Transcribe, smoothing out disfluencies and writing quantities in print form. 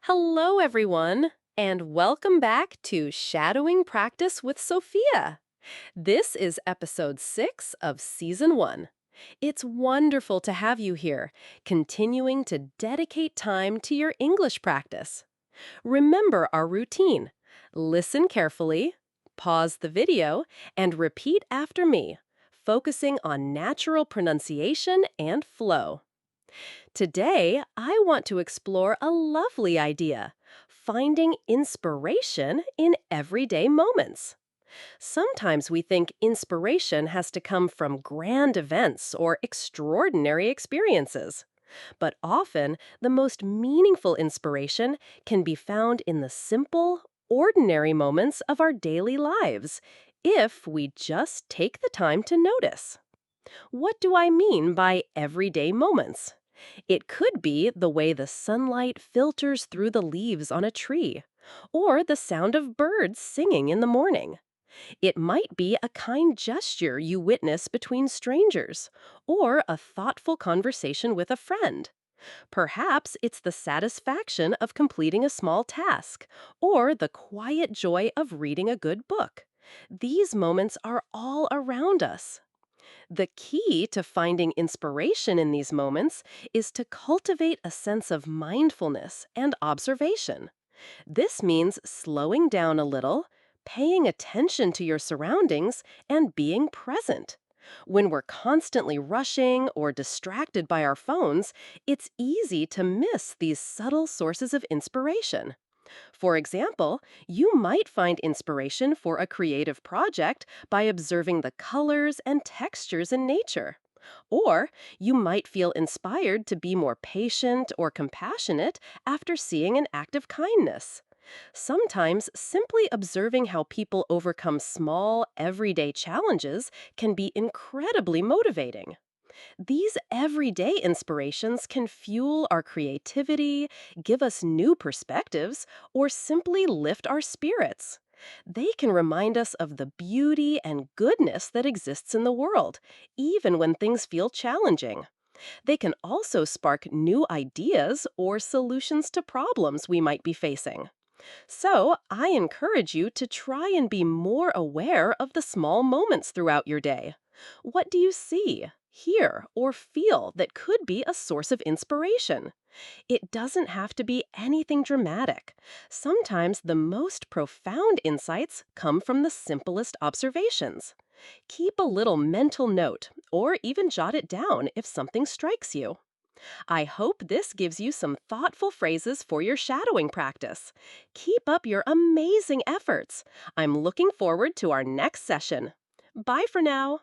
Hello, everyone, and welcome back to Shadowing Practice with Sophia. This is episode 6 of season 1. It's wonderful to have you here, continuing to dedicate time to your English practice. Remember our routine. Listen carefully, pause the video, and repeat after me, focusing on natural pronunciation and flow. Today, I want to explore a lovely idea: finding inspiration in everyday moments. Sometimes we think inspiration has to come from grand events or extraordinary experiences. But often, the most meaningful inspiration can be found in the simple, ordinary moments of our daily lives, if we just take the time to notice. What do I mean by everyday moments? It could be the way the sunlight filters through the leaves on a tree, or the sound of birds singing in the morning. It might be a kind gesture you witness between strangers, or a thoughtful conversation with a friend. Perhaps it's the satisfaction of completing a small task, or the quiet joy of reading a good book. These moments are all around us. The key to finding inspiration in these moments is to cultivate a sense of mindfulness and observation. This means slowing down a little, paying attention to your surroundings, and being present. When we're constantly rushing or distracted by our phones, it's easy to miss these subtle sources of inspiration. For example, you might find inspiration for a creative project by observing the colors and textures in nature. Or you might feel inspired to be more patient or compassionate after seeing an act of kindness. Sometimes simply observing how people overcome small, everyday challenges can be incredibly motivating. These everyday inspirations can fuel our creativity, give us new perspectives, or simply lift our spirits. They can remind us of the beauty and goodness that exists in the world, even when things feel challenging. They can also spark new ideas or solutions to problems we might be facing. So, I encourage you to try and be more aware of the small moments throughout your day. What do you see, hear, or feel that could be a source of inspiration? It doesn't have to be anything dramatic. Sometimes the most profound insights come from the simplest observations. Keep a little mental note, or even jot it down if something strikes you. I hope this gives you some thoughtful phrases for your shadowing practice. Keep up your amazing efforts. I'm looking forward to our next session. Bye for now.